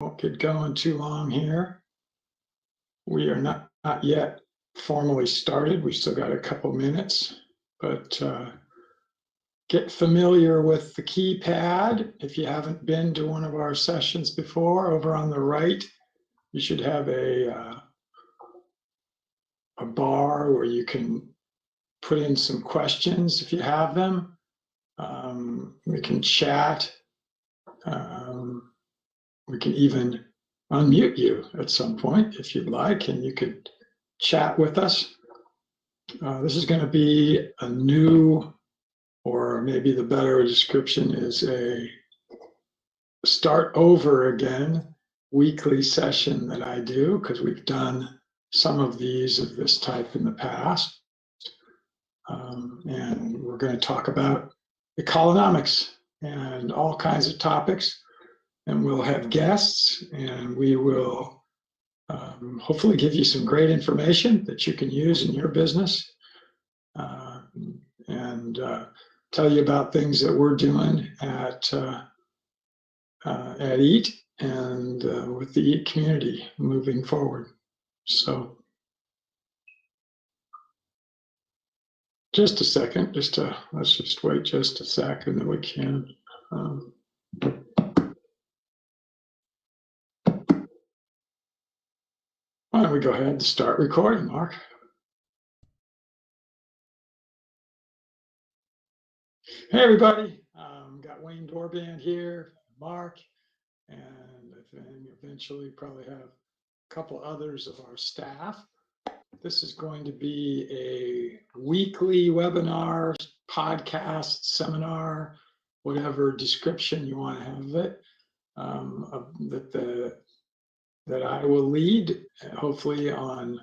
won't get going too long here. We are not yet formally started. We've still got a couple minutes, but get familiar with the keypad. If you haven't been to one of our sessions before, over on the right, you should have a bar where you can put in some questions if you have them. We can chat. We can even unmute you at some point if you'd like, and you could chat with us. This is going to be a new, or maybe the better description is a start over again weekly session that I do, because we've done some of these of this type in the past. And we're going to talk about economics and all kinds of topics. And we'll have guests, and we will hopefully give you some great information that you can use in your business, and tell you about things that we're doing at EAT and with the EAT community moving forward. So just a second, let's just wait just a second that we can. Why don't we go ahead and start recording, Mark? Hey, everybody. Got Wayne Doorband here, Mark, and then eventually probably have a couple others of our staff. This is going to be a weekly webinar, podcast, seminar, whatever description you want to have of it, that I will lead, hopefully on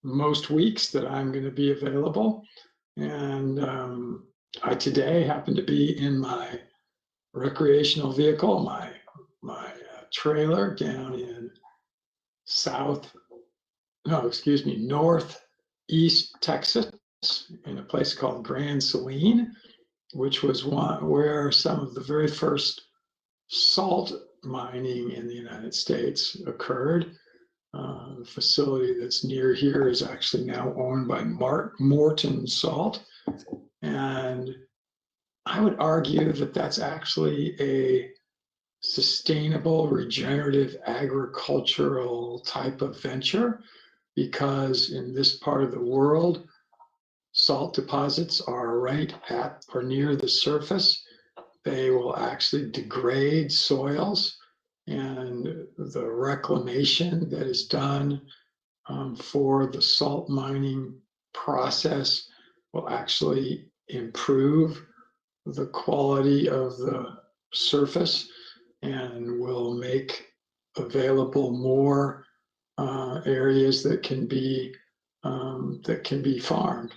most weeks that I'm going to be available. And I today happen to be in my recreational vehicle, my trailer down in northeast Texas, in a place called Grand Saline, which was where some of the very first salt mining in the United States occurred. The facility that's near here is actually now owned by Morton Salt. And I would argue that that's actually a sustainable, regenerative agricultural type of venture, because in this part of the world, salt deposits are right at or near the surface. They will actually degrade soils, and the reclamation that is done for the salt mining process will actually improve the quality of the surface and will make available more areas that can be farmed,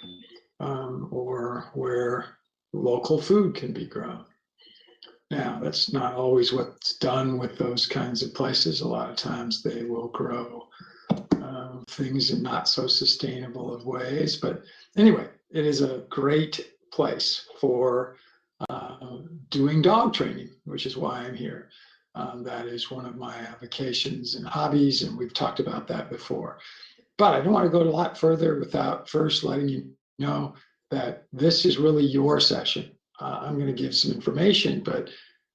or where local food can be grown. Now, that's not always what's done with those kinds of places. A lot of times they will grow things in not so sustainable of ways. But anyway, it is a great place for doing dog training, which is why I'm here. That is one of my avocations and hobbies, and we've talked about that before. But I don't want to go a lot further without first letting you know that this is really your session. I'm going to give some information, but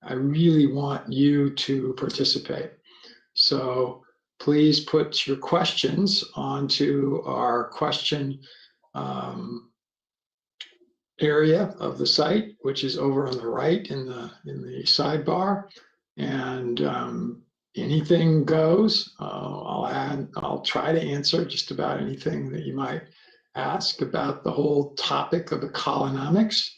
I really want you to participate. So please put your questions onto our question area of the site, which is over on the right in the sidebar, and anything goes. I'll try to answer just about anything that you might ask about the whole topic of economics,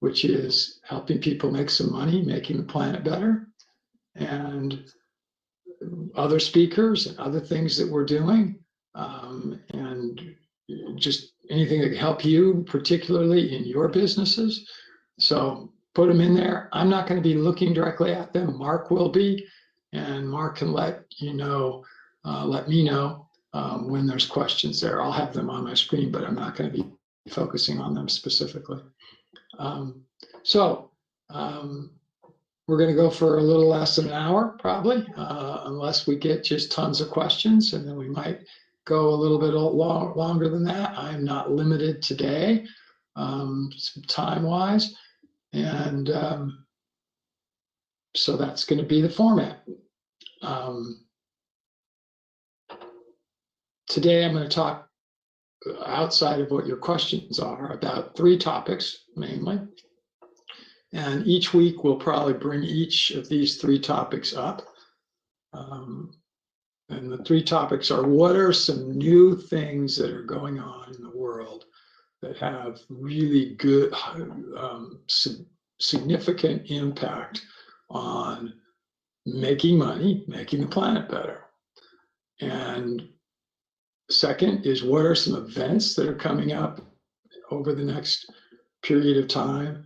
which is helping people make some money, making the planet better, and other speakers and other things that we're doing, and just anything that can help you, particularly in your businesses. So put them in there. I'm not going to be looking directly at them. Mark will be, and Mark can let me know when there's questions there. I'll have them on my screen, but I'm not going to be focusing on them specifically. we're going to go for a little less than an hour, probably, unless we get just tons of questions, and then we might go a little bit longer than that. I'm not limited today, time-wise, and so that's going to be the format. Today, I'm going to talk outside of what your questions are about 3 topics mainly. And each week we'll probably bring each of these 3 topics up. And the 3 topics are: what are some new things that are going on in the world that have really good, significant impact on making money, making the planet better? And second is, what are some events that are coming up over the next period of time?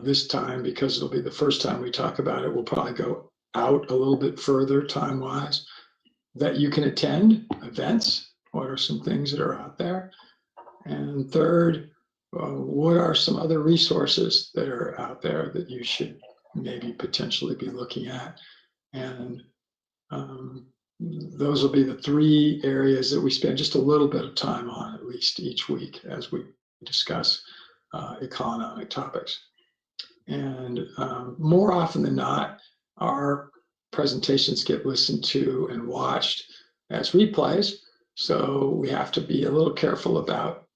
This time, because it'll be the first time we talk about it, we'll probably go out a little bit further time-wise, that you can attend events. What are some things that are out there? And third, what are some other resources that are out there that you should maybe potentially be looking at? And those will be the 3 areas that we spend just a little bit of time on, at least each week, as we discuss economic topics. And more often than not, our presentations get listened to and watched as replays. So we have to be a little careful about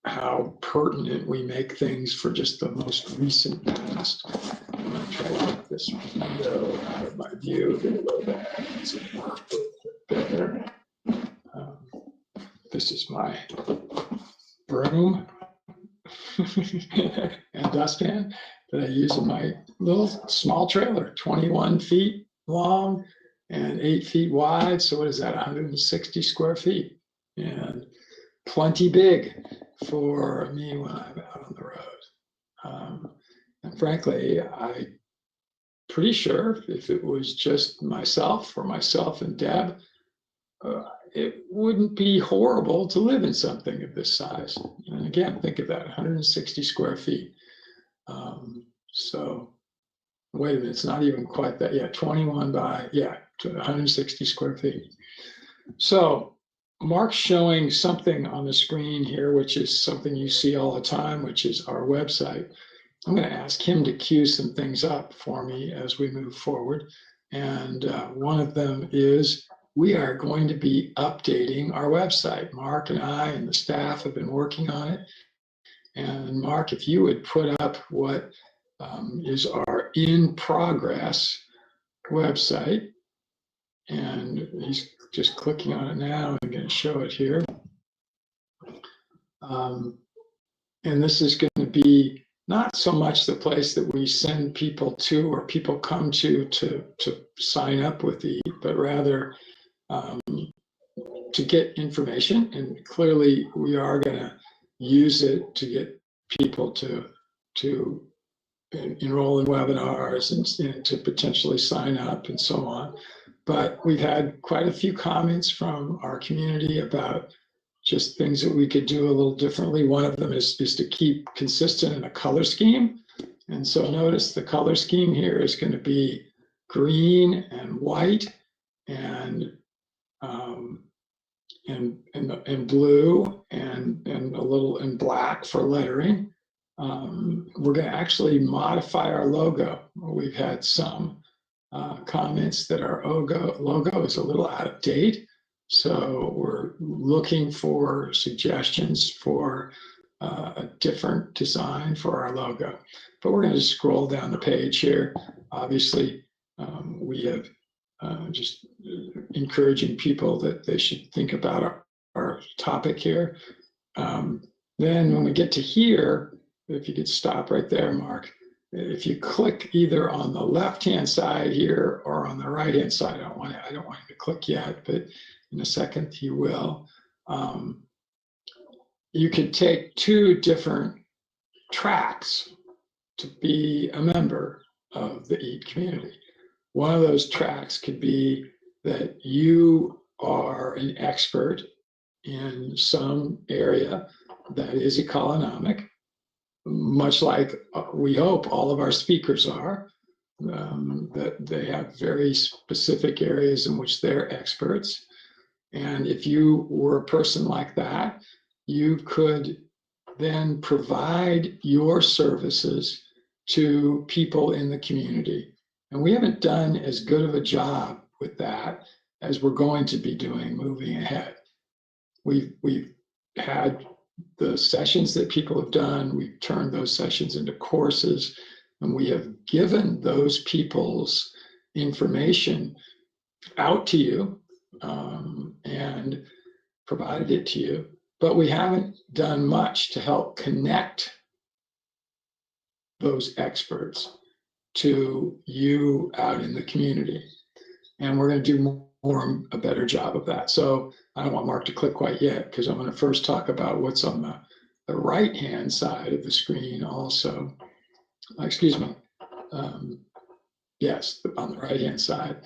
how pertinent we make things for just the most recent past. I'm going to try to get this window out of my view a little bit better. This is my broom and dustpan that I use in my little small trailer, 21 feet long and 8 feet wide. So what is that, 160 square feet? And plenty big for me when I'm out on the road. And frankly, I'm pretty sure if it was just myself and Deb, it wouldn't be horrible to live in something of this size. And again, think of that, 160 square feet. So wait a minute, it's not even quite that. Yeah, 21 by, 160 square feet. So Mark's showing something on the screen here, which is something you see all the time, which is our website. I'm going to ask him to cue some things up for me as we move forward. And one of them is, we are going to be updating our website. Mark and I and the staff have been working on it. And Mark, if you would put up what is our in progress website, and he's just clicking on it now. I'm going to show it here. And this is going to be not so much the place that we send people to or people come to sign up with the, but rather to get information. And clearly we are going to use it to get people to enroll in webinars and to potentially sign up and so on. But we've had quite a few comments from our community about just things that we could do a little differently. One of them is to keep consistent in a color scheme. And so notice the color scheme here is going to be green and white and blue and a little in black for lettering. We're going to actually modify our logo. We've had some comments that our logo is a little out of date. So we're looking for suggestions for a different design for our logo. But we're going to scroll down the page here. Obviously, we have just encouraging people that they should think about our topic here. Then when we get to here, if you could stop right there, Mark, if you click either on the left-hand side here or on the right-hand side, I don't want you to click yet, but in a second he will. You could take 2 different tracks to be a member of the EAT community. One of those tracks could be that you are an expert in some area that is economic, much like we hope all of our speakers are. that they have very specific areas in which they're experts. And if you were a person like that, you could then provide your services to people in the community. And we haven't done as good of a job with that as we're going to be doing moving ahead. We've had the sessions that people have done, we've turned those sessions into courses, and we have given those people's information out to you and provided it to you. But we haven't done much to help connect those experts to you out in the community. And we're going to do a better job of that. So I don't want Mark to click quite yet, because I'm going to first talk about what's on the right-hand side of the screen also. Excuse me. Yes, on the right-hand side.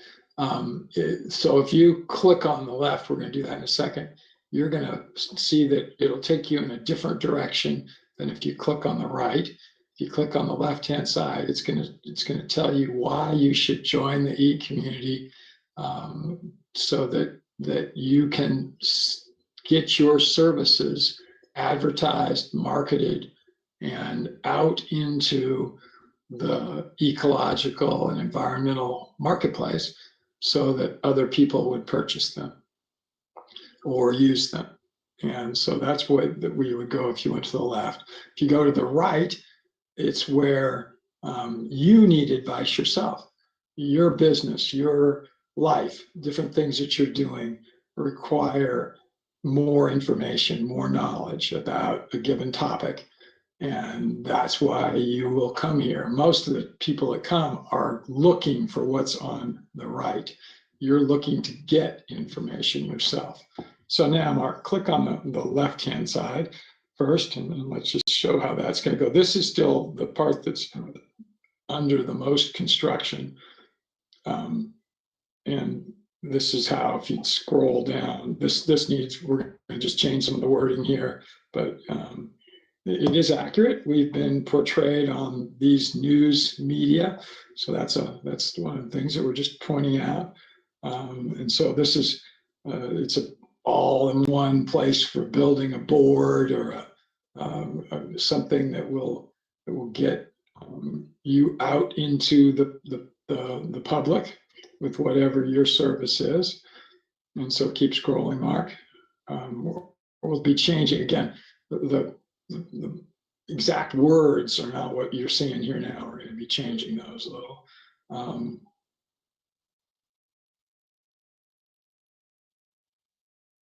So if you click on the left, we're going to do that in a second, you're going to see that it'll take you in a different direction than if you click on the right. If you click on the left-hand side, it's going to tell you why you should join the e-community, so that you can get your services advertised, marketed, and out into the ecological and environmental marketplace, so that other people would purchase them or use them. And so that's where we would go if you went to the left. If you go to the right, it's where you need advice yourself. Your business, your life, different things that you're doing require more information, more knowledge about a given topic. And that's why you will come here. Most of the people that come are looking for what's on the right. You're looking to get information yourself. So now, Mark, click on the left-hand side first, and then let's just show how that's going to go. This is still the part that's under the most construction. And this is how, if you scroll down, this needs, we're going to just change some of the wording here, but it is accurate. We've been portrayed on these news media. So that's one of the things that we're just pointing out. And so this is, it's a all-in-one place for building a board or something that will get you out into the public with whatever your service is. And so keep scrolling, Mark. We'll be changing again. The exact words are not what you're seeing here now. We're going to be changing those a little.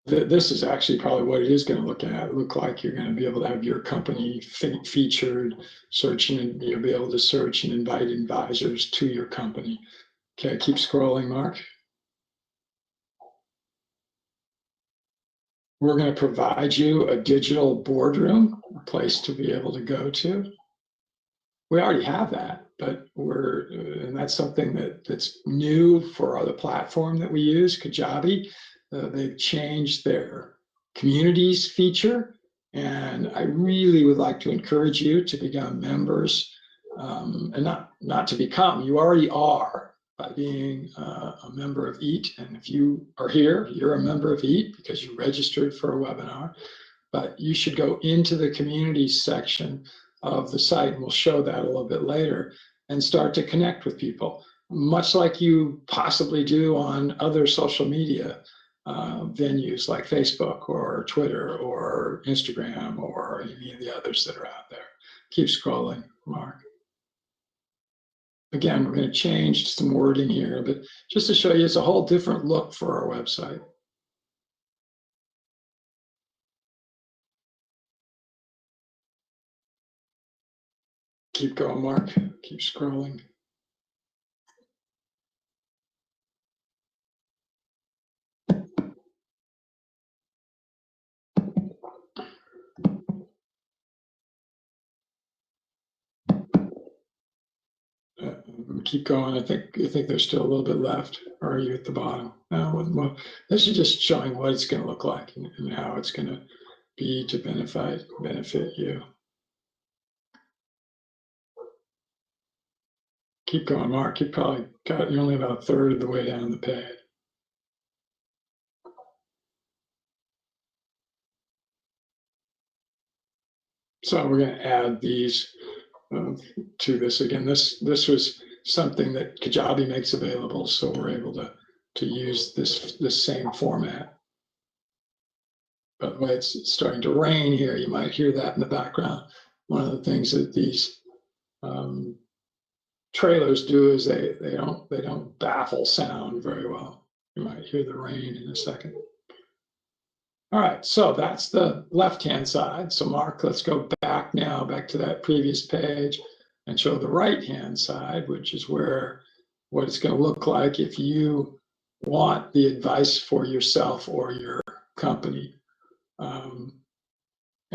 This is actually probably what it is going to look like. You're going to be able to have your company featured, searching, and you'll be able to search and invite advisors to your company. Okay, keep scrolling, Mark. We're going to provide you a digital boardroom, a place to be able to go to. We already have that, but and that's something that's new for the platform that we use, Kajabi. They've changed their communities feature, and I really would like to encourage you to become members, and not to become, you already are by being a member of EAT. And if you are here, you're a member of EAT because you registered for a webinar, but you should go into the communities section of the site, and we'll show that a little bit later, and start to connect with people, much like you possibly do on other social media venues like Facebook or Twitter or Instagram or any of the others that are out there. Keep scrolling, Mark. Again, we're going to change some wording here, but just to show you, it's a whole different look for our website. Keep going, Mark. Keep scrolling. Keep going. I think there's still a little bit left. Or are you at the bottom? No, well, this is just showing what it's going to look like and how it's going to be to benefit you. Keep going, Mark. You probably you're only about a third of the way down the page. So we're going to add these to this again. This was something that Kajabi makes available, so we're able to use this same format. By the way, it's starting to rain here. You might hear that in the background. One of the things that these trailers do is they don't baffle sound very well. You might hear the rain in a second. All right, so that's the left-hand side. So Mark, let's go back now, back to that previous page and show the right-hand side, which is where what it's going to look like if you want the advice for yourself or your company.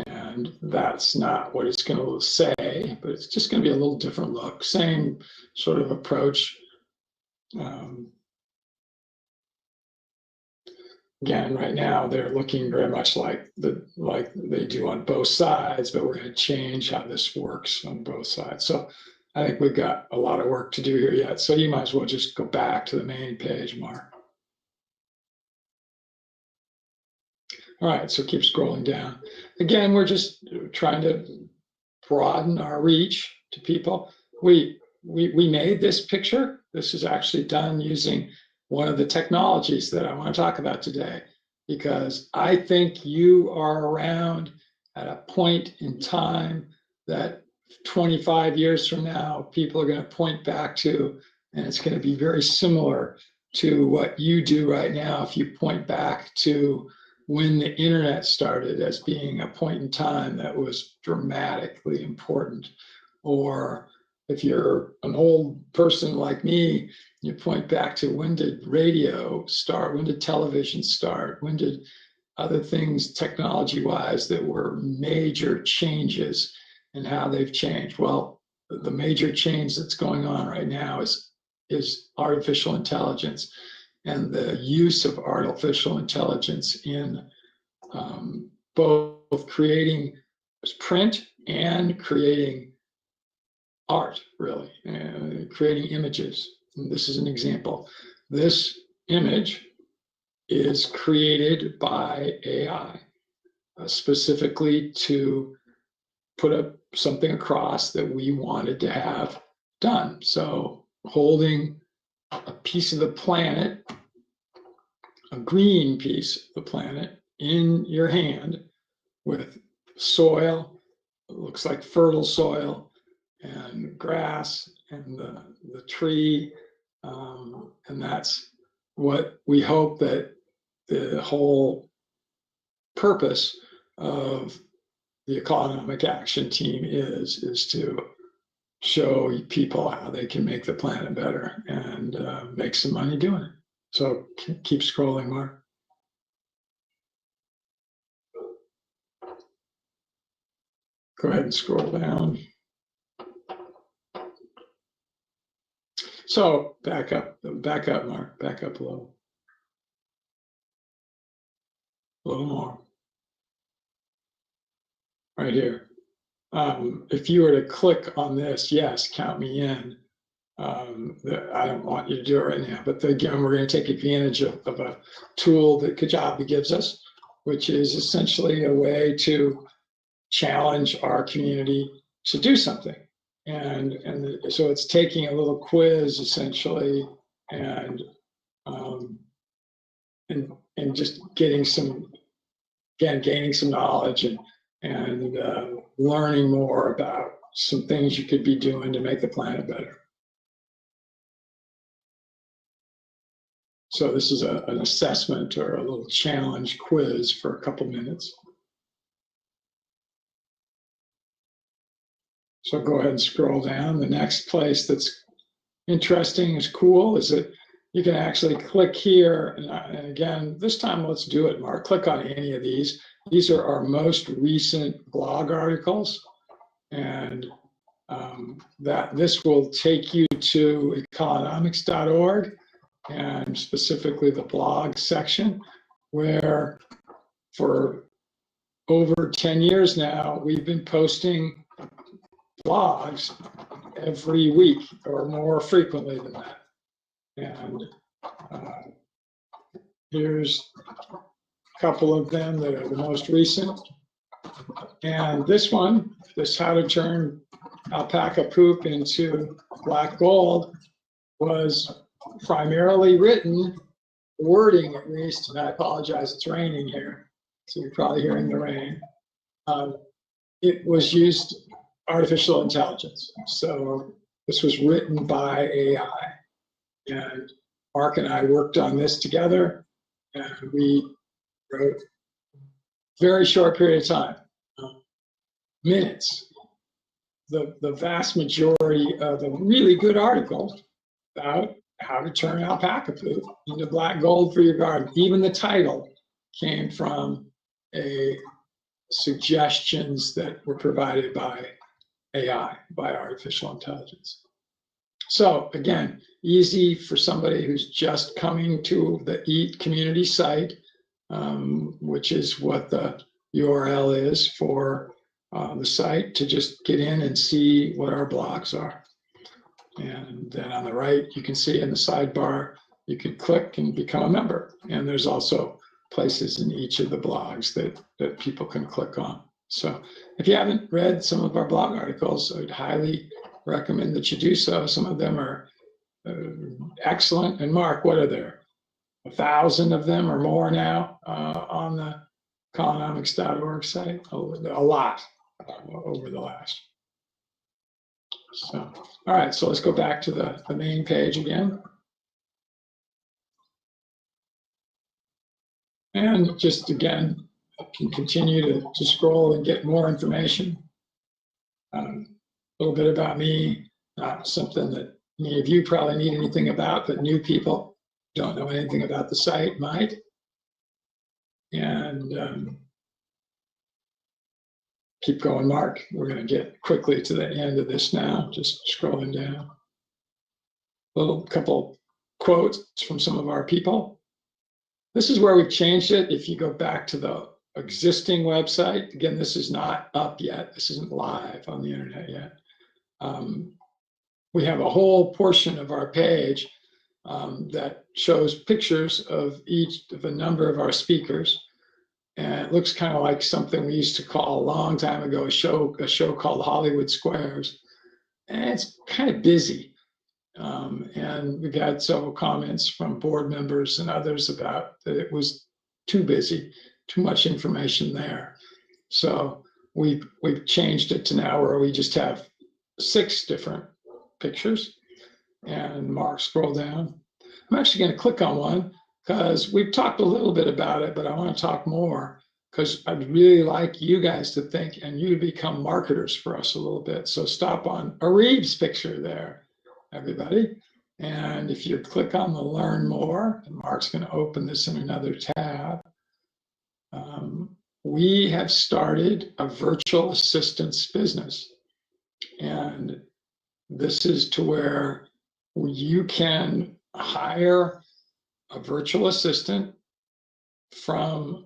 And that's not what it's going to say, but it's just going to be a little different look. Same sort of approach. Again, right now they're looking very much like they do on both sides, but we're going to change how this works on both sides. So I think we've got a lot of work to do here yet. So you might as well just go back to the main page, Mark. All right, so keep scrolling down. Again, we're just trying to broaden our reach to people. We made this picture. This is actually done using one of the technologies that I want to talk about today, because I think you are around at a point in time that 25 years from now, people are going to point back to, and it's going to be very similar to what you do right now. If you point back to when the internet started as being a point in time that was dramatically important, or if you're an old person like me, you point back to when did radio start, when did television start, when did other things technology-wise that were major changes and how they've changed. Well, the major change that's going on right now is artificial intelligence and the use of artificial intelligence in both creating print and creating art, really, creating images. And this is an example. This image is created by AI, specifically to put up something across that we wanted to have done. So holding a piece of the planet, a green piece of the planet in your hand with soil, it looks like fertile soil, and grass and the tree. And that's what we hope that the whole purpose of the Economic Action Team is to show people how they can make the planet better and make some money doing it. So keep scrolling, Mark. Go ahead and scroll down. So back up, Mark, back up a little more. Right here. If you were to click on this, yes, count me in. I don't want you to do it right now, but again, we're going to take advantage of a tool that Kajabi gives us, which is essentially a way to challenge our community to do something. And so it's taking a little quiz essentially, and just getting some, again, gaining some knowledge and learning more about some things you could be doing to make the planet better. So this is an assessment or a little challenge quiz for a couple minutes. So go ahead and scroll down. The next place that's interesting, is cool, is that you can actually click here. And again, this time, let's do it, Mark. Click on any of these. These are our most recent blog articles. And this will take you to economics.org and specifically the blog section, where for over 10 years now, we've been posting blogs every week or more frequently than that. And here's a couple of them that are the most recent. And this one, this how to turn alpaca poop into black gold, was primarily written, wording at least, and I apologize, it's raining here, so you're probably hearing the rain. It was used artificial intelligence. So this was written by AI. And Mark and I worked on this together, and we wrote very short period of time, minutes. The vast majority of the really good articles about how to turn alpaca poop into black gold for your garden. Even the title came from suggestions that were provided by AI, by artificial intelligence. So again, easy for somebody who's just coming to the EAT community site, which is what the URL is for the site, to just get in and see what our blogs are. And then on the right, you can see in the sidebar, you can click and become a member. And there's also places in each of the blogs that people can click on. So if you haven't read some of our blog articles, I would highly recommend that you do so. Some of them are excellent. And Mark, what are there? 1,000 of them or more now on the Colenomics.org site? A lot over the last. So, all right, so let's go back to the main page again. And just again, I can continue to scroll and get more information. A little bit about me, not something that many of you probably need anything about, but new people don't know anything about the site might. And keep going, Mark. We're going to get quickly to the end of this now, just scrolling down. A couple quotes from some of our people. This is where we've changed it. If you go back to the existing website, again, this is not up yet. This isn't live on the internet yet. We have a whole portion of our page that shows pictures of a number of our speakers. And it looks kind of like something we used to call a long time ago, a show called Hollywood Squares. And it's kind of busy. And we got several comments from board members and others about that it was too busy, too much information there. So we've changed it to now where we just have 6 different pictures. And Mark, scroll down. I'm actually going to click on one because we've talked a little bit about it, but I want to talk more because I'd really like you guys to think and you to become marketers for us a little bit. So stop on Arib's picture there, everybody. And if you click on the Learn More, and Mark's going to open this in another tab, we have started a virtual assistance business. And this is to where you can hire a virtual assistant from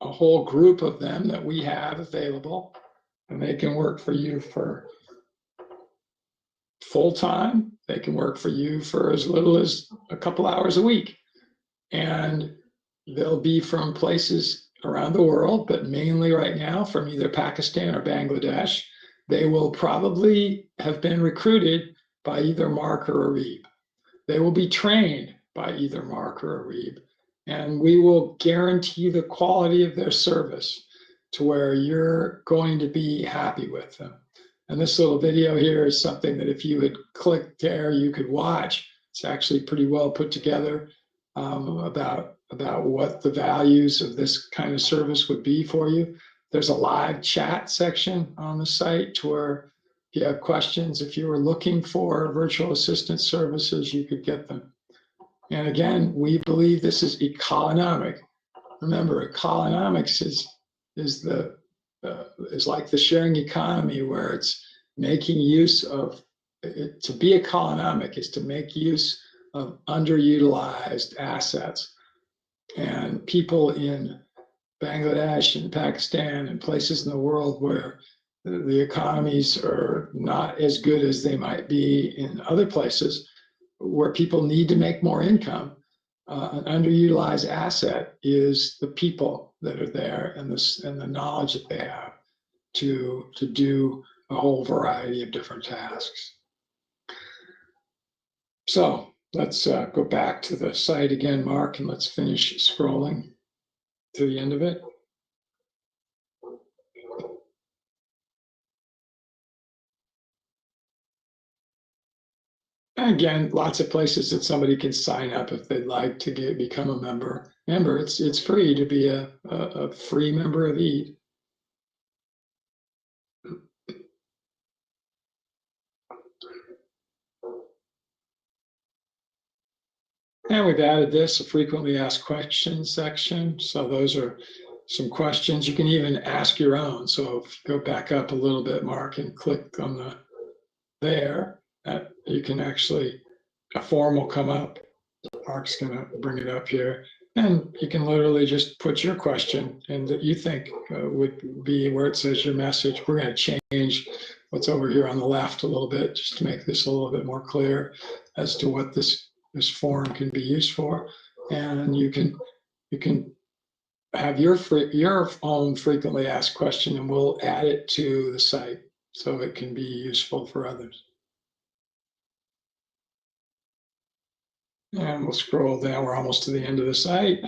a whole group of them that we have available, and they can work for you for full time. They can work for you for as little as a couple hours a week. And they'll be from places around the world, but mainly right now from either Pakistan or Bangladesh. They will probably have been recruited by either Mark or Arib. They will be trained by either Mark or Arib. And we will guarantee the quality of their service to where you're going to be happy with them. And this little video here is something that if you had clicked there, you could watch. It's actually pretty well put together about what the values of this kind of service would be for you. There's a live chat section on the site to where if you have questions, if you were looking for virtual assistant services, you could get them. And again, we believe this is economic. Remember, economics is like the sharing economy, where it's making use of it. To be economic is to make use of underutilized assets. And people in Bangladesh and Pakistan and places in the world where the economies are not as good as they might be in other places where people need to make more income. An underutilized asset is the people that are there and the knowledge that they have to do a whole variety of different tasks. So let's go back to the site again, Mark, and let's finish scrolling to the end of it. Again, lots of places that somebody can sign up if they'd like to become a member. Remember, it's free to be a free member of EAT. And we've added this, a frequently asked questions section. So those are some questions. You can even ask your own. So if you go back up a little bit, Mark, and click on the there, you can actually, a form will come up. Mark's going to bring it up here. And you can literally just put your question and that you think would be where it says your message. We're going to change what's over here on the left a little bit just to make this a little bit more clear as to what this form can be used for. And you can have your own frequently asked question, and we'll add it to the site so it can be useful for others. And we'll scroll down. We're almost to the end of the site.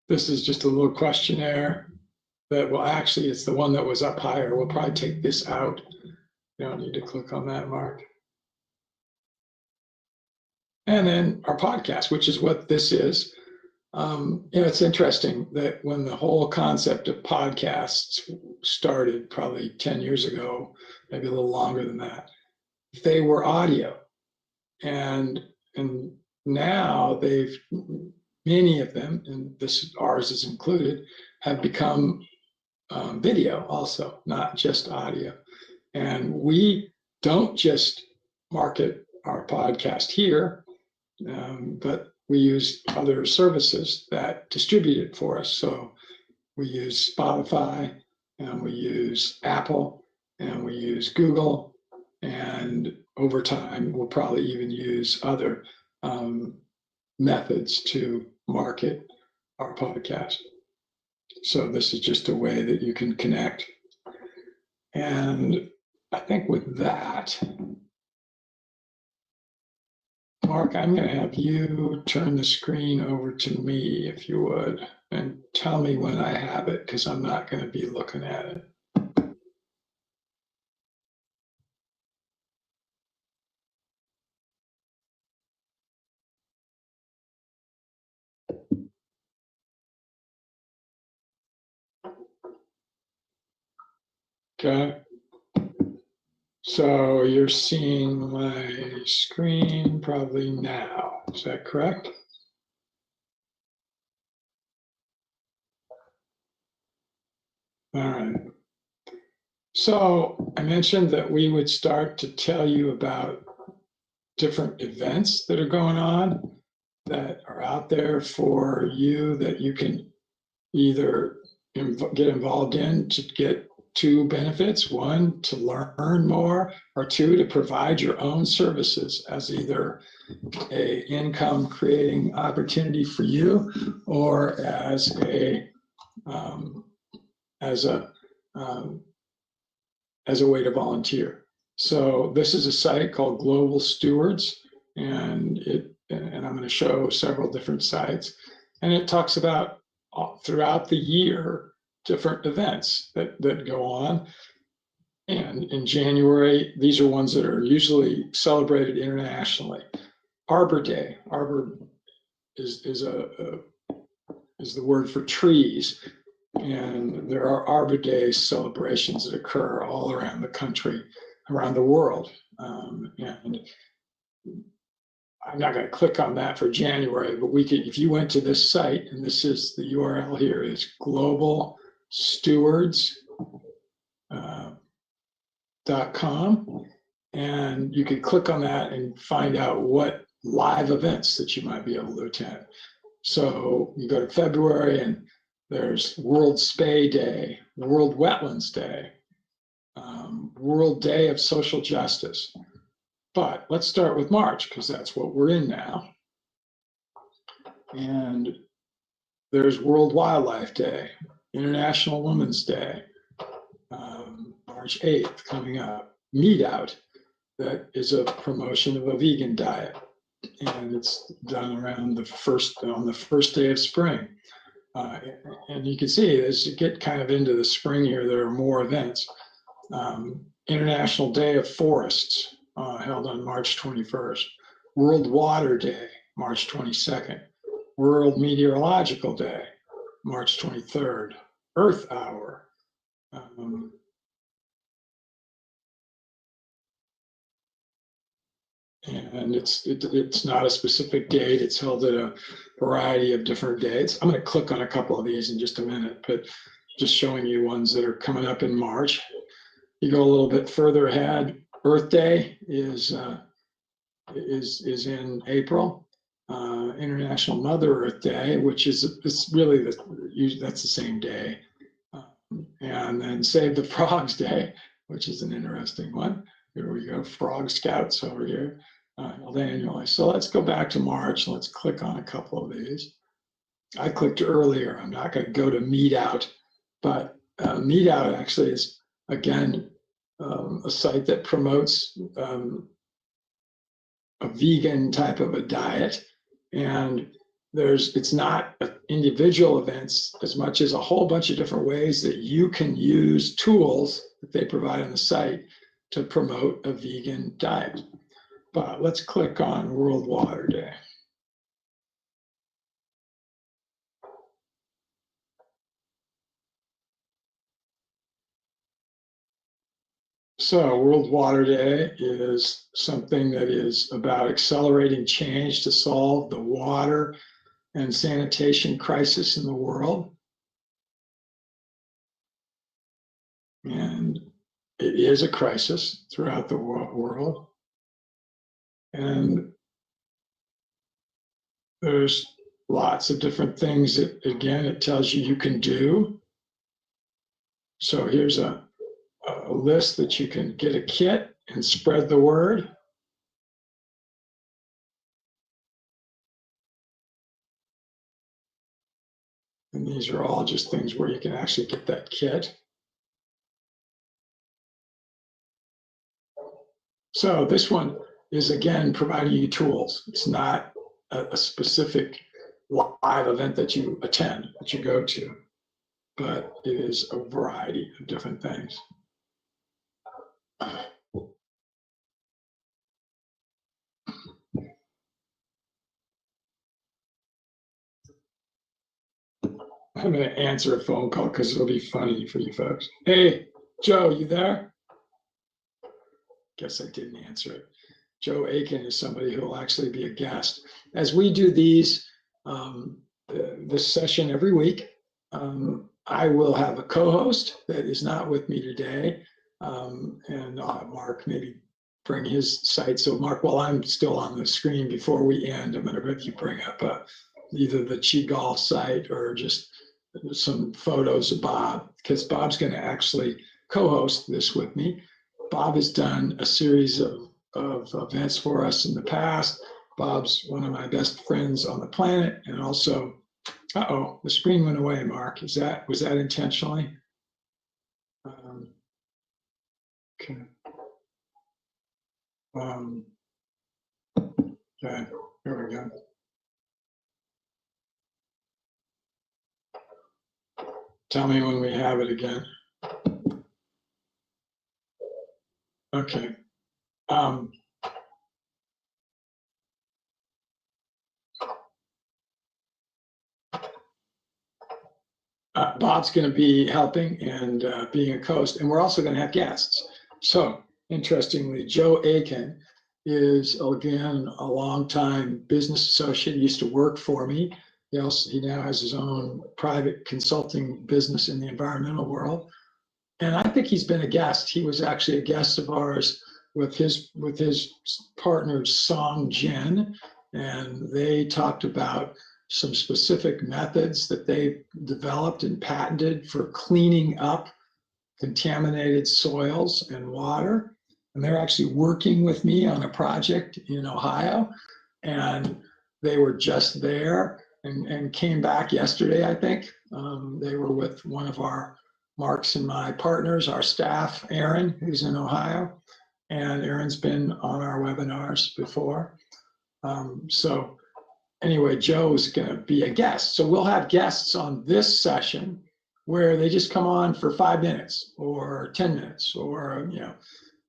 This is just a little questionnaire that will actually, it's the one that was up higher. We'll probably take this out. You don't need to click on that, Mark. And then our podcast, which is what this is. It's interesting that when the whole concept of podcasts started probably 10 years ago, maybe a little longer than that, they were audio. And now many of them, and ours is included, have become video also, not just audio. And we don't just market our podcast here, but we use other services that distribute it for us. So we use Spotify, and we use Apple, and we use Google, and over time we'll probably even use other methods to market our podcast. So this is just a way that you can connect. And I think with that, Mark, I'm going to have you turn the screen over to me, if you would, and tell me when I have it, because I'm not going to be looking at it. Okay. So you're seeing my screen probably now. Is that correct? All right. So I mentioned that we would start to tell you about different events that are going on that are out there for you that you can either get involved in to get two benefits: one, to learn more, or two, to provide your own services as either a income creating opportunity for you or as a way to volunteer. So this is a site called Global Stewards, and I'm going to show several different sites, and it talks about throughout the year different events that go on. And in January, these are ones that are usually celebrated internationally. Arbor Day. Arbor is the word for trees. And there are Arbor Day celebrations that occur all around the country, around the world. And I'm not going to click on that for January, but we could, if you went to this site, and this is the URL here, is globalstewards.com, and you could click on that and find out what live events that you might be able to attend. So you go to February and there's World Spay Day, World Wetlands Day, World Day of Social Justice. But let's start with March because that's what we're in now. And there's World Wildlife Day, International Women's Day, March 8th coming up. Meat Out, that is a promotion of a vegan diet. And it's done around on the first day of spring. And you can see as you get kind of into the spring here, there are more events. International Day of Forests, held on March 21st. World Water Day, March 22nd. World Meteorological Day, March 23rd. Earth Hour. And it's not a specific date. It's held at a variety of different dates. I'm going to click on a couple of these in just a minute, but just showing you ones that are coming up in March. You go a little bit further ahead. Earth Day is in April. International Mother Earth Day, which it's really that's the same day. And then Save the Frogs Day, which is an interesting one. Here we go, Frog Scouts over here. Held annually. So let's go back to March. Let's click on a couple of these. I clicked earlier. I'm not going to go to Meat Out, but Meat Out actually is, again, a site that promotes a vegan type of a diet. And it's not individual events as much as a whole bunch of different ways that you can use tools that they provide on the site to promote a vegan diet. But let's click on World Water Day. So World Water Day is something that is about accelerating change to solve the water and sanitation crisis in the world. And it is a crisis throughout the world. And there's lots of different things that, again, it tells you can do. So here's a list that you can get a kit and spread the word. And these are all just things where you can actually get that kit. So this one is, again, providing you tools. It's not a specific live event that you attend, that you go to, but it is a variety of different things. I'm going to answer a phone call because it'll be funny for you folks. Hey, Joe, you there? Guess I didn't answer it. Joe Aiken is somebody who will actually be a guest. As we do these, this session every week, I will have a co-host that is not with me today. And I'll have Mark maybe bring his site. So Mark, while I'm still on the screen before we end, I'm going to let you bring up either the Chi Golf site or just some photos of Bob, because Bob's going to actually co-host this with me. Bob has done a series of events for us in the past. Bob's one of my best friends on the planet, and also, the screen went away, Mark. Was that intentionally? Okay. Okay, here we go. Tell me when we have it again. Okay. Bob's going to be helping and being a host, and we're also going to have guests. So, interestingly, Joe Aiken is, again, a longtime business associate. He used to work for me. He now has his own private consulting business in the environmental world. And I think he's been a guest. He was actually a guest of ours with his partner, Song Jin, and they talked about some specific methods that they developed and patented for cleaning up contaminated soils and water. And they're actually working with me on a project in Ohio. And they were just there and came back yesterday, I think. They were with one of our Mark's and my partners, our staff, Aaron, who's in Ohio. And Aaron's been on our webinars before. So anyway, Joe's going to be a guest. So we'll have guests on this session where they just come on for 5 minutes or 10 minutes or,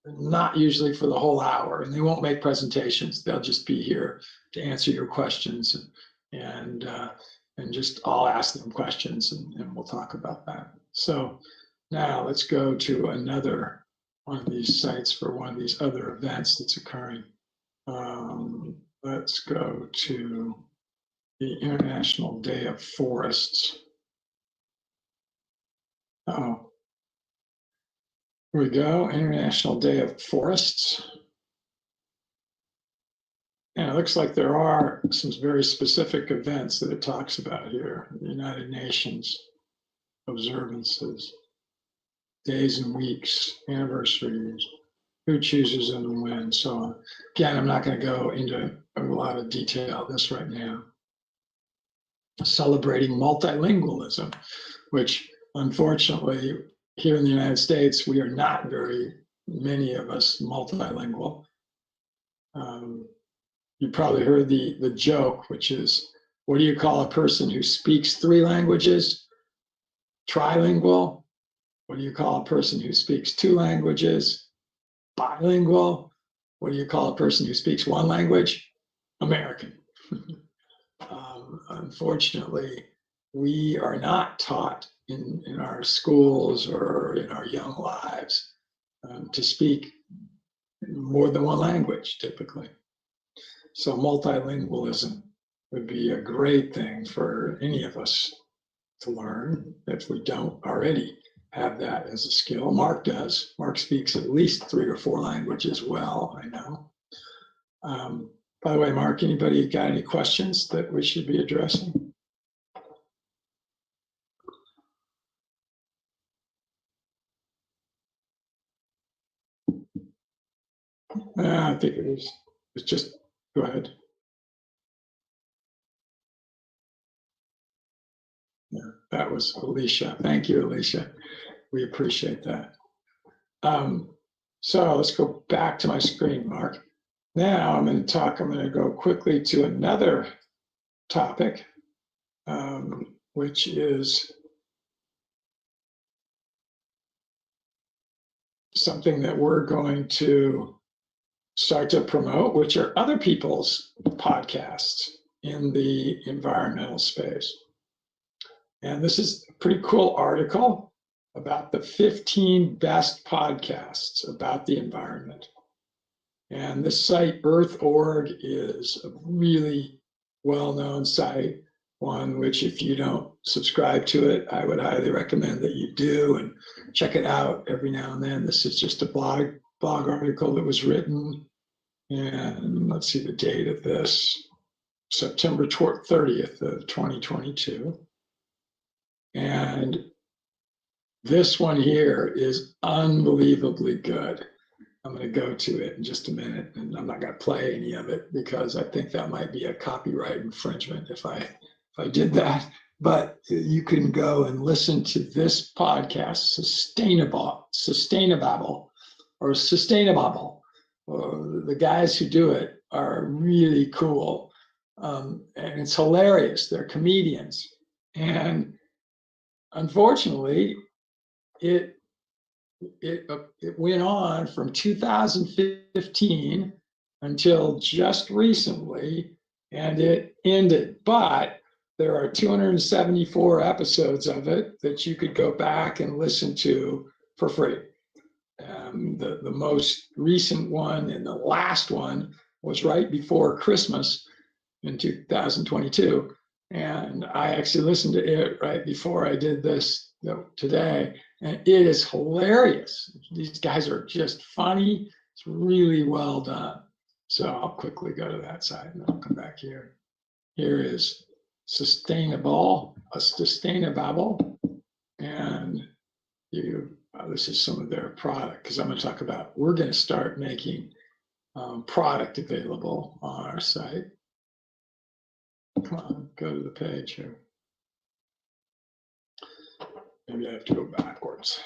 not usually for the whole hour, and they won't make presentations. They'll just be here to answer your questions and just I'll ask them questions and we'll talk about that. So now let's go to another one of these sites for one of these other events that's occurring. Let's go to the International Day of Forests. Oh, here we go, International Day of Forests. And it looks like there are some very specific events that it talks about here. The United Nations observances, days and weeks, anniversaries, who chooses and when, so on. Again, I'm not going to go into a lot of detail of this right now. Celebrating multilingualism, which unfortunately here in the United States, we are not very many of us multilingual. You probably heard the joke, which is, what do you call a person who speaks 3 languages? Trilingual. What do you call a person who speaks 2 languages? Bilingual. What do you call a person who speaks 1 language? American. Unfortunately, we are not taught in our schools or in our young lives to speak more than 1 language, typically. So multilingualism would be a great thing for any of us to learn if we don't already have that as a skill. Mark does. Mark speaks at least 3 or 4 languages well, I know. By the way, Mark, anybody got any questions that we should be addressing? I think it's just, go ahead. Yeah, that was Alicia. Thank you, Alicia. We appreciate that. So let's go back to my screen, Mark. Now I'm going to go quickly to another topic, which is something that we're going to start to promote, which are other people's podcasts in the environmental space. And this is a pretty cool article about the 15 best podcasts about the environment. And this site, Earth.org, is a really well-known site, one which if you don't subscribe to it, I would highly recommend that you do and check it out every now and then. This is just a blog article that was written, and let's see the date of this, September 30th of 2022. And this one here is unbelievably good. I'm going to go to it in just a minute, and I'm not going to play any of it because I think that might be a copyright infringement if I did that. But you can go and listen to this podcast, Sustainable. The guys who do it are really cool, and it's hilarious. They're comedians, and unfortunately, it went on from 2015 until just recently, and it ended. But there are 274 episodes of it that you could go back and listen to for free. The most recent one and the last one was right before Christmas in 2022. And I actually listened to it right before I did this today. And it is hilarious. These guys are just funny. It's really well done. So I'll quickly go to that side and then I'll come back here. Here is sustainable, and this is some of their product, because I'm going to talk about, we're going to start making product available on our site. Come on, go to the page here. Maybe I have to go backwards.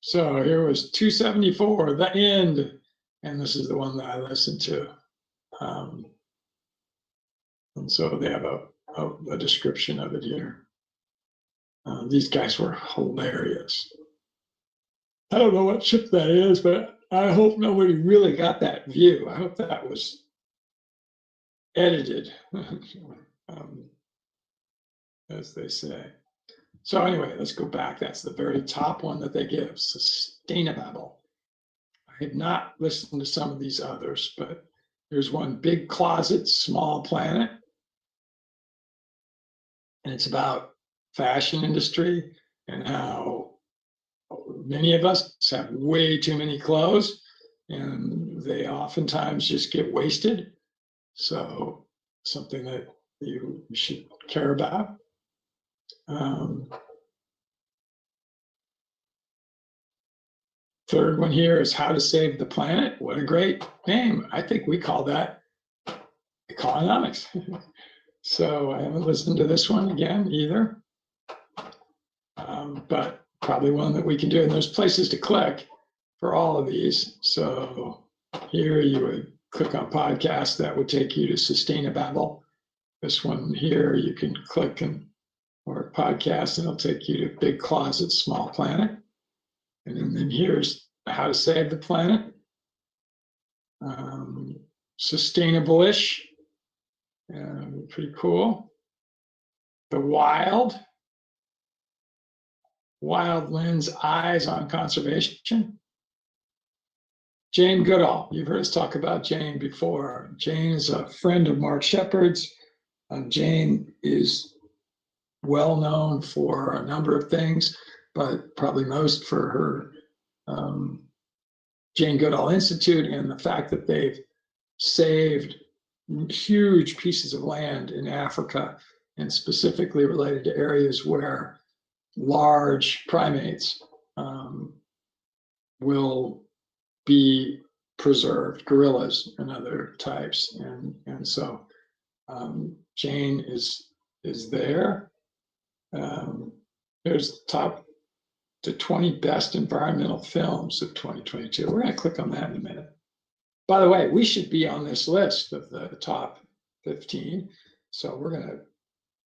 So here was 274, the end, and this is the one that I listened to. And so they have a description of it here. These guys were hilarious. I don't know what ship that is, but I hope nobody really got that view. I hope that was edited, as they say. So anyway, let's go back. That's the very top one that they give, Sustainababble. I have not listened to some of these others, but there's one, Big Closet, Small Planet. And it's about fashion industry and how many of us have way too many clothes and they oftentimes just get wasted. So something that you should care about. Third one here is How to Save the Planet. What a great name. I think we call that economics. So I haven't listened to this one again either, but probably one that we can do. And there's places to click for all of these. So here you would click on podcast, that would take you to Sustainababble. This one here, you can click or podcast, and it'll take you to Big Closet, Small Planet. And then here's How to Save the Planet, Sustainable-ish, pretty cool. The Wild Lens Eyes on Conservation. Jane Goodall, you've heard us talk about Jane before. Jane is a friend of Mark Shepard's. Jane is well known for a number of things, but probably most for her Jane Goodall Institute and the fact that they've saved huge pieces of land in Africa, and specifically related to areas where large primates will be preserved, gorillas and other types. And so Jane is there. There's top the 20 best environmental films of 2022. We're going to click on that in a minute. By the way, we should be on this list of the top 15. So we're going to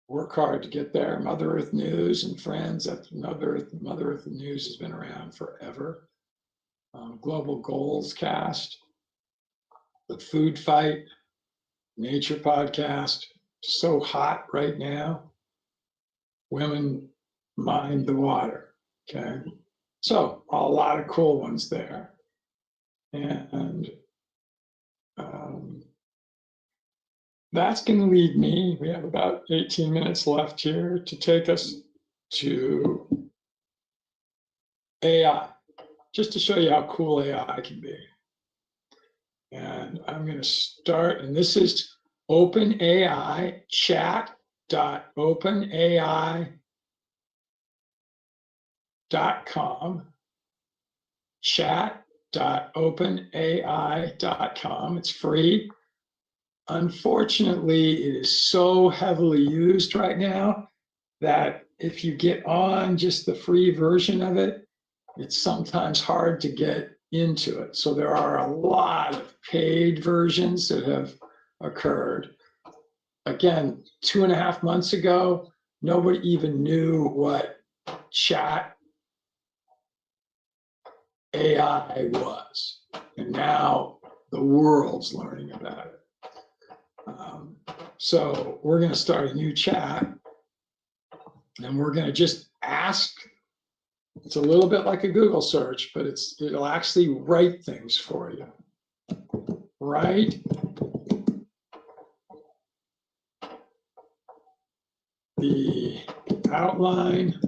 work hard to get there. Mother Earth News and Friends. Mother Earth News has been around forever. Global Goals Cast, The Food Fight, Nature Podcast, so hot right now. Women Mind the Water. Okay, so a lot of cool ones there, and that's going to lead me. We have about 18 minutes left here to take us to AI, just to show you how cool AI can be. And I'm going to start, and this is OpenAI, chat.openai.com, chat.openai.com. It's free. Unfortunately, it is so heavily used right now that if you get on just the free version of it, it's sometimes hard to get into it. So there are a lot of paid versions that have occurred. Again, 2.5 months ago, nobody even knew what chat AI was. And now the world's learning about it. So we're going to start a new chat, and we're going to just ask. It's a little bit like a Google search, but it'll actually write things for you. Write the outline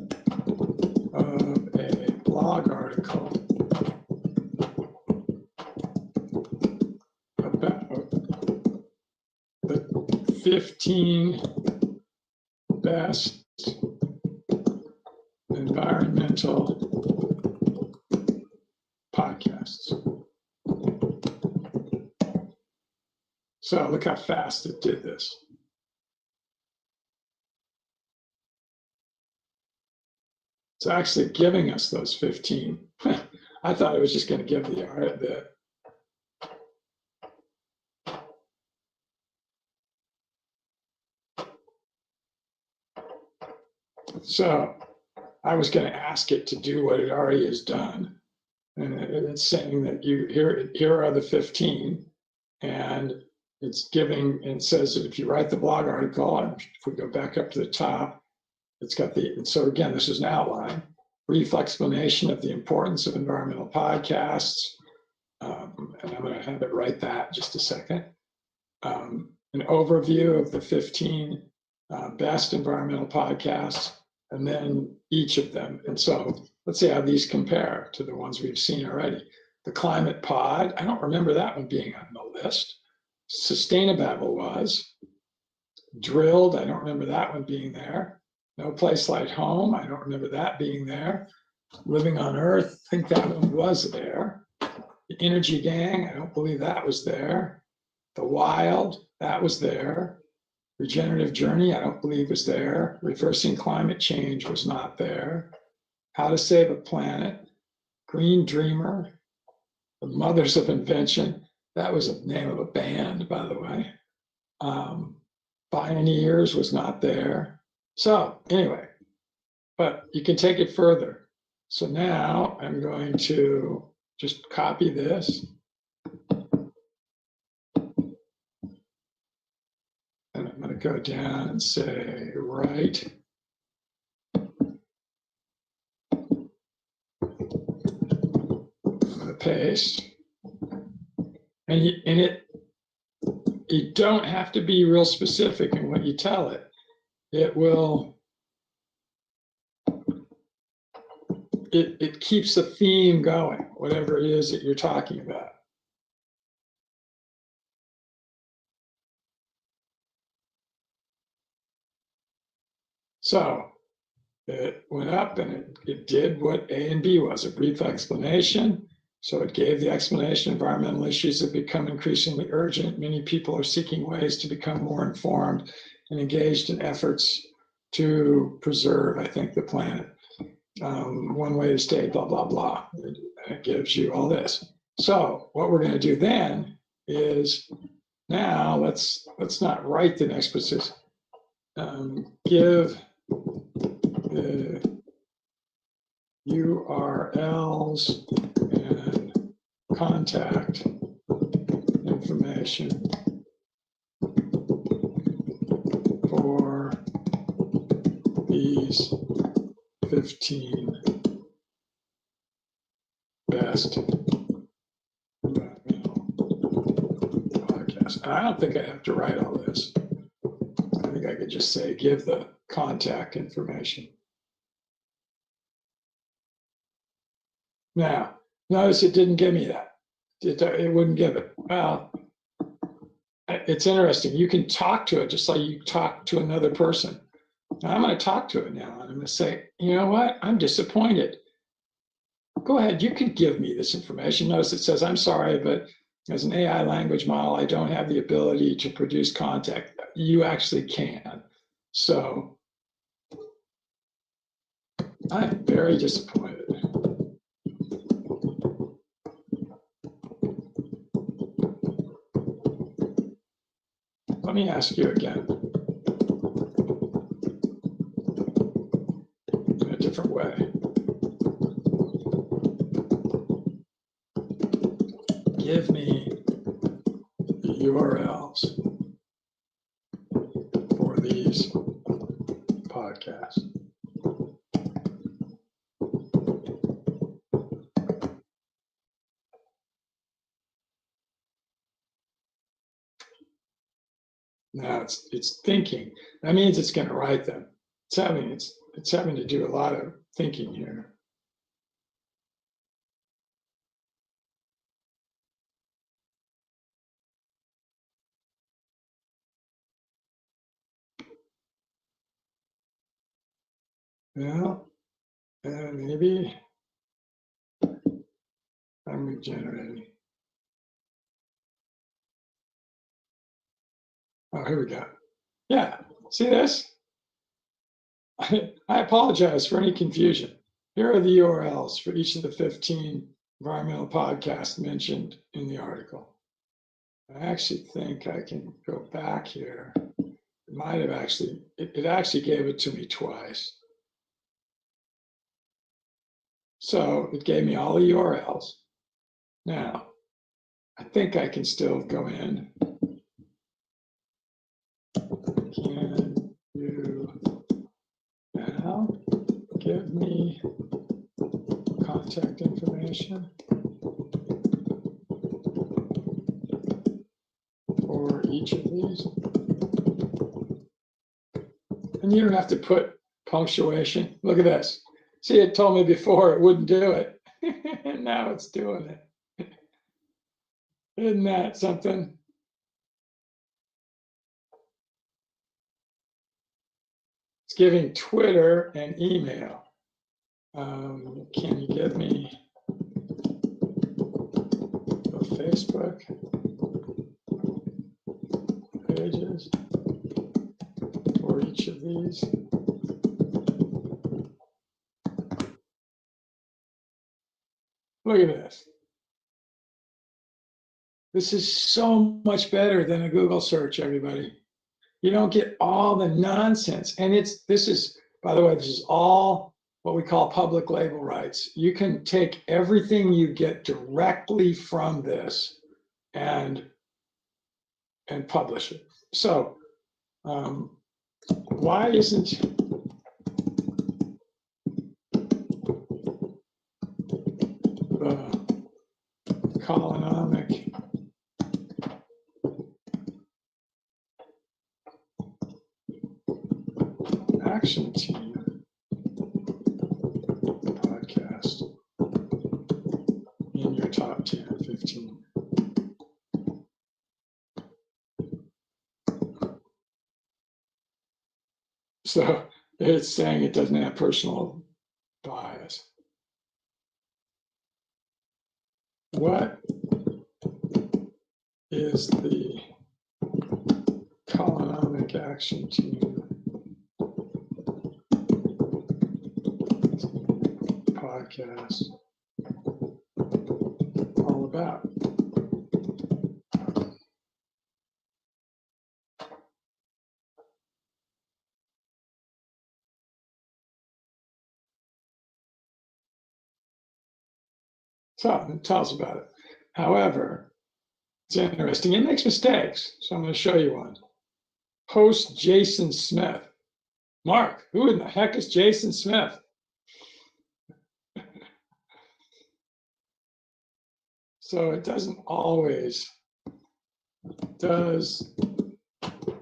of a blog article 15 best environmental podcasts. So look how fast it did this. It's actually giving us those 15. I thought it was just going to give the So I was going to ask it to do what it already has done. And it's saying that here are the 15. And it's giving, and it says that if you write the blog article, and if we go back up to the top, it's got so again, this is an outline, brief explanation of the importance of environmental podcasts. And I'm going to have it write that in just a second. An overview of the 15 best environmental podcasts, and then each of them. And so let's see how these compare to the ones we've seen already. The Climate Pod, I don't remember that one being on the list. Sustainababble was. Drilled, I don't remember that one being there. No Place Like Home, I don't remember that being there. Living on Earth, I think that one was there. The Energy Gang, I don't believe that was there. The Wild, that was there. Regenerative Journey, I don't believe was there. Reversing Climate Change was not there. How to Save a Planet, Green Dreamer, The Mothers of Invention, that was the name of a band, by the way. Pioneers was not there. So anyway, but you can take it further. So now I'm going to just copy this. And I'm going to go down and say, write. I'm going to paste. And you don't have to be real specific in what you tell it. It keeps the theme going, whatever it is that you're talking about. So it went up and it did what A and B was, a brief explanation. So it gave the explanation. Environmental issues have become increasingly urgent. Many people are seeking ways to become more informed and engaged in efforts to preserve, I think, the planet. One way to stay, blah, blah, blah. It gives you all this. So what we're going to do then is now let's not write the next process. Give the URLs and contact information for these 15 best environmental podcasts. And I don't think I have to write all this. I think I could just say, give the contact information. Now, notice it didn't give me that. It wouldn't give it. Well, it's interesting. You can talk to it just like you talk to another person. Now, I'm going to talk to it now. And I'm going to say, you know what? I'm disappointed. Go ahead. You can give me this information. Notice it says, I'm sorry, but as an AI language model, I don't have the ability to produce context. You actually can. So I'm very disappointed. Let me ask you again in a different way. Give me the URLs for these podcasts. Now it's thinking. That means it's going to write them. It's having to do a lot of thinking here. Yeah, and maybe I'm regenerating. Oh, here we go. Yeah, see this? I apologize for any confusion. Here are the URLs for each of the 15 environmental podcasts mentioned in the article. I actually think I can go back here. It might have actually, it actually gave it to me twice. So it gave me all the URLs. Now, I think I can still go in. Can you now give me contact information for each of these? And you don't have to put punctuation. Look at this. See, it told me before it wouldn't do it. And now it's doing it. Isn't that something? It's giving Twitter and email. Can you give me the Facebook pages for each of these? Look at this. This is so much better than a Google search, everybody. You don't get all the nonsense. And this is, by the way, this is all what we call public label rights. You can take everything you get directly from this and publish it. So why isn't the Colonomic Action Team podcast in your top 10 or 15? So it's saying it doesn't have personal bias. What is the Colonomic Action Team podcast all about? So it tells about it. However, it's interesting. It makes mistakes. So I'm going to show you one. Host Jason Smith. Mark, who in the heck is Jason Smith? So it doesn't always. Does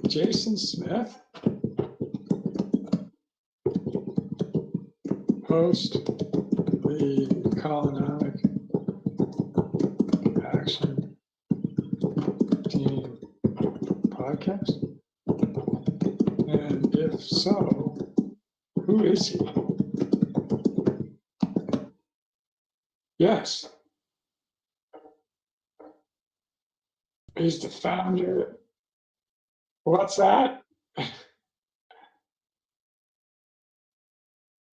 Jason Smith host the Colonomic Action Team podcast? And if so, who is he? Yes. He's the founder. What's that?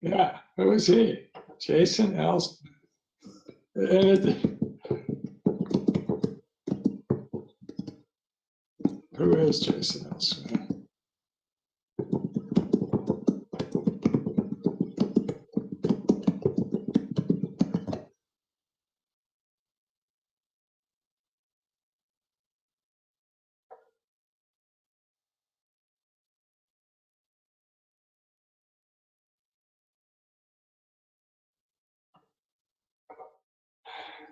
Yeah, who is he? Jason L. Who is Jason L. Smith?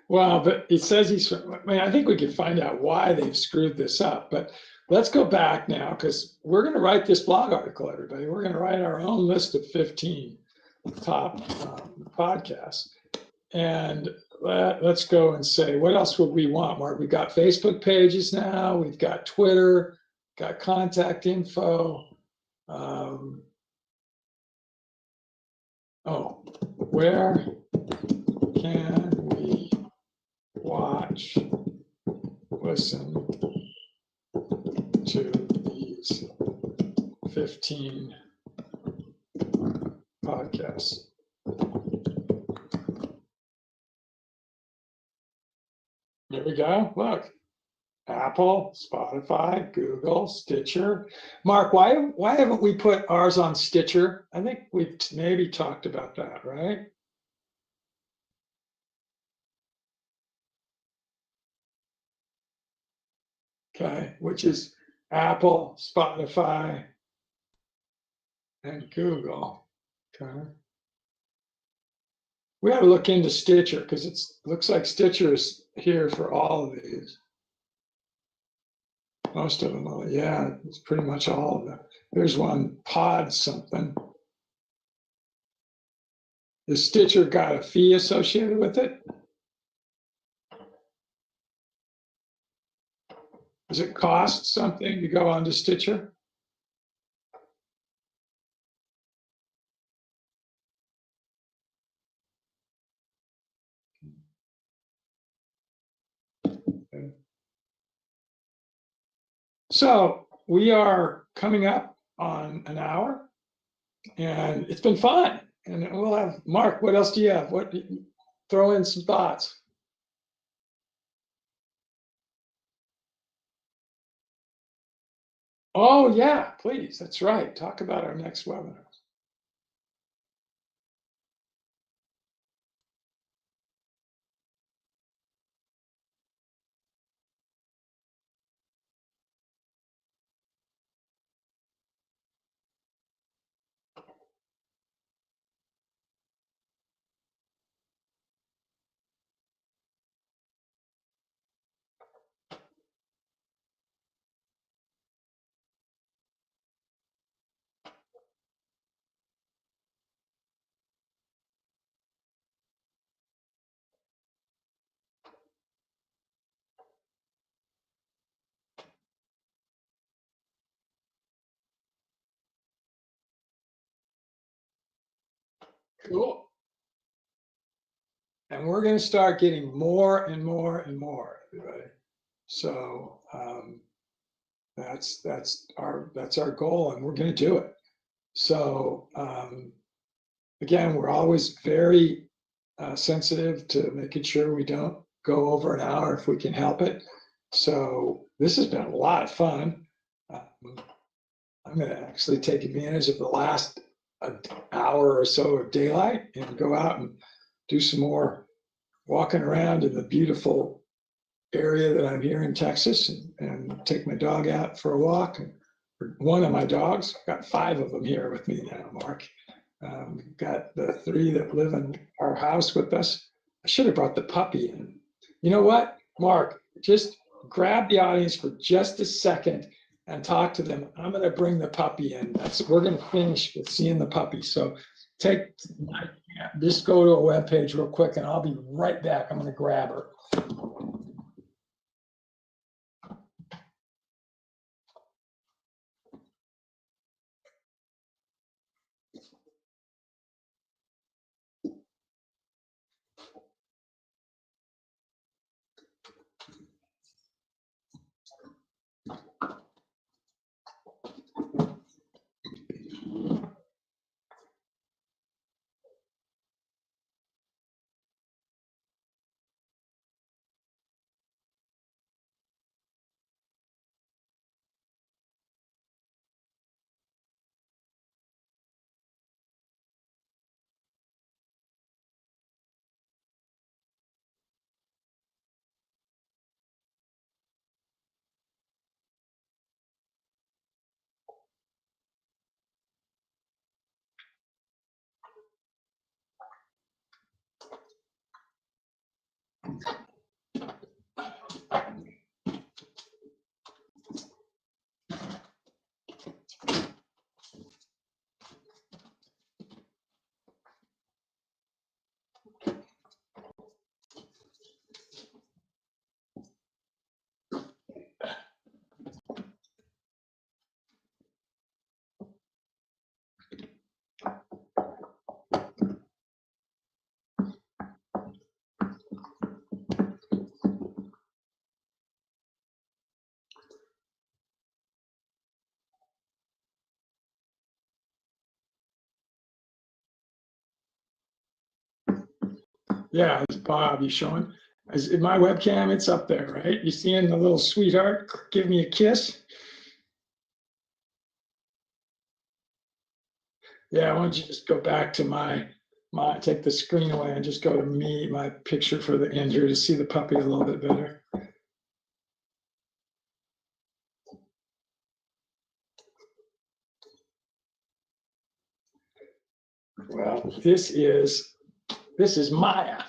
Well, but it says he's, I mean, I think we can find out why they've screwed this up, but let's go back now because we're going to write this blog article, everybody. We're going to write our own list of 15 top podcasts. And let's go and say, what else would we want, Mark? We've got Facebook pages now. We've got Twitter, got contact info. Oh, where can we watch, listen to these 15 podcasts? Here we go. Look, Apple, Spotify, Google, Stitcher. Mark, why haven't we put ours on Stitcher? I think we've maybe talked about that, right? Okay, which is Apple, Spotify, and Google. Okay. We ought to look into Stitcher because it looks like Stitcher is here for all of these. Most of them, yeah, it's pretty much all of them. There's one pod something. Has Stitcher got a fee associated with it? Does it cost something to go onto Stitcher? So we are coming up on an hour, and it's been fun. And we'll have Mark. What else do you have? What throw in some thoughts? Oh yeah, please. That's right. Talk about our next webinar. Cool. And we're going to start getting more and more and more, everybody. So that's our goal, and we're going to do it. So again, we're always very sensitive to making sure we don't go over an hour if we can help it. So this has been a lot of fun. I'm going to actually take advantage of the last hour or so of daylight and go out and do some more walking around in the beautiful area that I'm here in Texas, and take my dog out for a walk. And one of my dogs, I've got 5 of them here with me now, Mark. Got the 3 that live in our house with us. I should have brought the puppy in. You know what, Mark? Just grab the audience for just a second and talk to them. I'm going to bring the puppy in. We're going to finish with seeing the puppy. So just go to a web page real quick, and I'll be right back. I'm going to grab her. Yeah, it's Bob. You showing? Is it my webcam? It's up there, right? You seeing the little sweetheart give me a kiss? Yeah, why don't you just go back to my take the screen away and just go to me, my picture for the Andrew to see the puppy a little bit better. Well, this is Maya,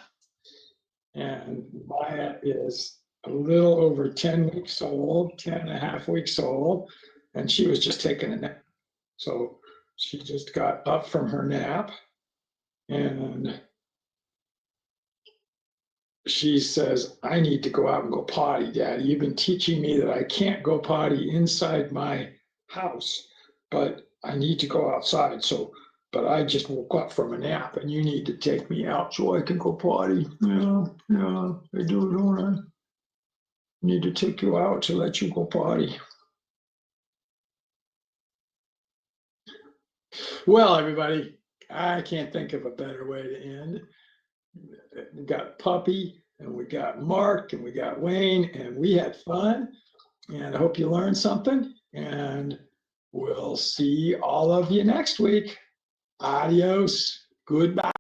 and Maya is a little over 10 weeks old, 10 and a half weeks old, and she was just taking a nap. So she just got up from her nap, and she says, I need to go out and go potty, Daddy. You've been teaching me that I can't go potty inside my house, but I need to go outside. So, but I just woke up from a nap and you need to take me out so I can go potty. Yeah, I do, don't I? Need to take you out to let you go potty. Well, everybody, I can't think of a better way to end. We got Puppy, and we got Mark, and we got Wayne, and we had fun. And I hope you learned something. And we'll see all of you next week. Adios. Goodbye.